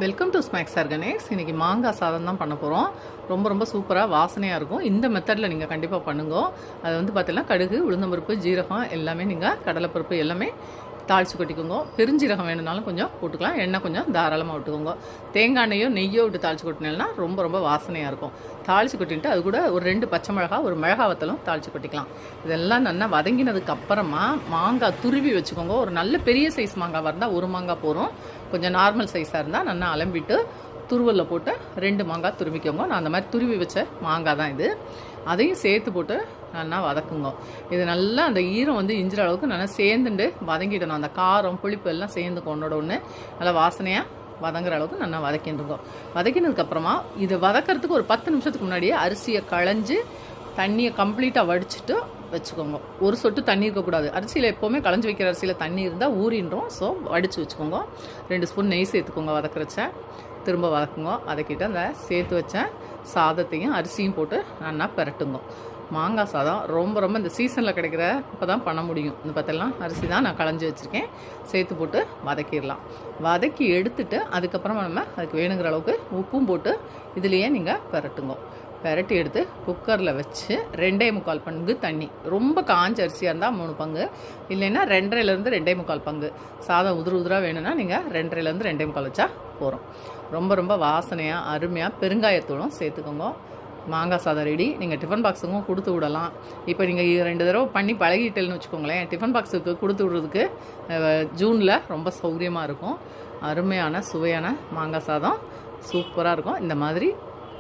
Welcome to snacks organics. இன்றைக்கி மாங்காய் சாதம் தான் பண்ண போகிறோம். ரொம்ப ரொம்ப சூப்பராக வாசனையாக இருக்கும். இந்த மெத்தடில் நீங்கள் கண்டிப்பாக பண்ணுங்க. அது வந்து பார்த்தீங்கன்னா கடுகு, உளுந்தம்பருப்பு, ஜீரகம் எல்லாமே நீங்கள் கடலைப்பருப்பு எல்லாமே தாளித்து கொட்டிக்கோங்க. பெருஞ்சீரகம் வேணுனாலும் கொஞ்சம் போட்டுக்கலாம். எண்ணெய் கொஞ்சம் தாராளமாக விட்டுக்கோங்க. தேங்காய் எண்ணெயோ நெய்யோ விட்டு தாளித்து கொட்டினேன்னா ரொம்ப ரொம்ப வாசனையாக இருக்கும். தாளித்து கொட்டிட்டு அது கூட ஒரு 2 பச்சை மிளகா, ஒரு மிளகா வத்தலும் தாளித்து கொட்டிக்கலாம். இதெல்லாம் நல்லா வதங்கினதுக்கு அப்புறமா மாங்காய் துருவி வச்சுக்கோங்க. ஒரு நல்ல பெரிய சைஸ் மாங்காய் இருந்தால் ஒரு மாங்காய் போகிறோம். கொஞ்சம் நார்மல் சைஸாக இருந்தால் நல்லா அலம்பிட்டு துருவலில் போட்டு 2 மாங்காய் துருவிக்கோங்க. நான் அந்த மாதிரி துருவி வச்ச மாங்காய் தான் இது. அதையும் சேர்த்து போட்டு நல்லா வதக்குங்க. இது நல்லா அந்த ஈரம் வந்து இஞ்சிற அளவுக்கு நல்லா சேர்ந்துட்டு வதங்கிடணும். அந்த காரம் புளிப்பு எல்லாம் சேர்ந்துக்கும் ஒன்றோட ஒன்று. நல்லா வாசனையாக வதங்குற அளவுக்கு நல்லா வதக்கிட்டுருக்கோம். வதக்கினதுக்கப்புறமா இது வதக்கிறதுக்கு ஒரு 10 நிமிஷத்துக்கு முன்னாடியே அரிசியை களைஞ்சி தண்ணியை கம்ப்ளீட்டாக வடிச்சிட்டு வச்சுக்கோங்க. ஒரு சொட்டு தண்ணி இருக்கக்கூடாது. அரிசியில் எப்போவுமே களைஞ்சி வைக்கிற அரிசியில் தண்ணி இருந்தால் ஊறின்றோம். ஸோ வடித்து வச்சுக்கோங்க. 2 ஸ்பூன் நெய் சேர்த்துக்கோங்க. வதக்கிறச்ச திரும்ப வதக்குங்க. வதக்கிட்டு அந்த சேர்த்து வச்ச சாதத்தையும் அரிசியும் போட்டு நல்லா பெரட்டுங்க. மாங்காய் சாதம் ரொம்ப ரொம்ப இந்த சீசனில் கிடைக்கிற இப்போ தான் பண்ண முடியும். இந்த பார்த்தெல்லாம் அரிசி தான் நான் களைஞ்சி வச்சுருக்கேன். சேர்த்து போட்டு வதக்கிடலாம். வதக்கி எடுத்துட்டு அதுக்கப்புறமா நம்ம அதுக்கு வேணுங்கிற அளவுக்கு உப்பும் போட்டு இதுலேயே நீங்கள் பெரட்டுங்க. பெரட்டி எடுத்து குக்கரில் வச்சு 2.25 பங்கு தண்ணி. ரொம்ப காஞ்ச அரிசியாக இருந்தால் 3 பங்கு, இல்லைன்னா 2.5லேருந்து 2.25 பங்கு. சாதம் உதிராக வேணும்னா நீங்கள் 2.5லேருந்து 2.25 வச்சா போகிறோம். ரொம்ப ரொம்ப வாசனையாக அருமையாக பெருங்காயத்தூளும் சேர்த்துக்கோங்க. மாங்காய் சாதம் ரெடி. நீங்கள் டிஃபன் பாக்ஸுக்கும் கொடுத்து விடலாம். இப்போ நீங்கள் 2 தடவை பண்ணி பழகிட்டேன்னு வச்சுக்கோங்களேன். டிஃபன் பாக்ஸுக்கு கொடுத்து விடுறதுக்கு ஜூனில் ரொம்ப சௌகரியமாக இருக்கும். அருமையான சுவையான மாங்காய் சாதம் சூப்பராக இருக்கும். இந்த மாதிரி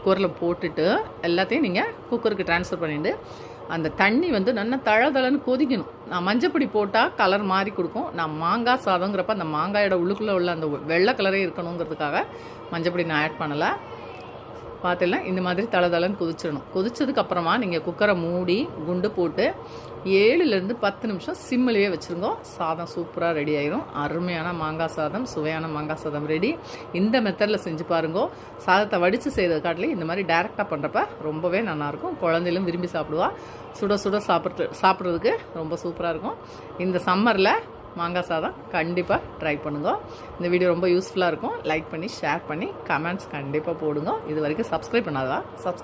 குக்கரில் போட்டுட்டு எல்லாத்தையும் நீங்கள் குக்கருக்கு ட்ரான்ஸ்ஃபர் பண்ணிவிட்டு அந்த தண்ணி வந்து நல்லா தழதளன்னு கொதிக்கணும். நான் மஞ்சப்பொடி போட்டால் கலர் மாறி கொடுக்கும். நான் மாங்காய் சாதங்கிறப்ப அந்த மாங்காயோட உள்ளுக்குள்ளே உள்ள அந்த வெள்ளை கலரே இருக்கணுங்கிறதுக்காக மஞ்சப்பொடி நான் ஆட் பண்ணலை. பார்த்தில்ல, இந்த மாதிரி தளதளன்னு கொதிச்சிடணும். கொதிச்சதுக்கப்புறமா நீங்கள் குக்கரை மூடி குண்டு போட்டு 7லேருந்து 10 நிமிஷம் சிம்மிலேயே வச்சுருங்க. சாதம் சூப்பராக ரெடி ஆயிடும். அருமையான மாங்காய் சாதம், சுவையான மாங்காய் சாதம் ரெடி. இந்த மெத்தடில் செஞ்சு பாருங்க. சாதத்தை வடித்து செய்கிறத காட்டிலும் இந்த மாதிரி டேரெக்டாக பண்ணுறப்ப ரொம்பவே நல்லாயிருக்கும். குழந்தைகளும் விரும்பி சாப்பிடுவா. சுட சுட சாப்பிட்றதுக்கு ரொம்ப சூப்பராக இருக்கும். இந்த சம்மரில் மாங்காய் சாதம் கண்டிப்பாக ட்ரை பண்ணுங்க. இந்த வீடியோ ரொம்ப யூஸ்ஃபுல்லாக இருக்கும். லைக் பண்ணி ஷேர் பண்ணி கமெண்ட்ஸ் கண்டிப்பாக போடுங்க. இது வரைக்கும் சப்ஸ்கிரைப் பண்ணாதா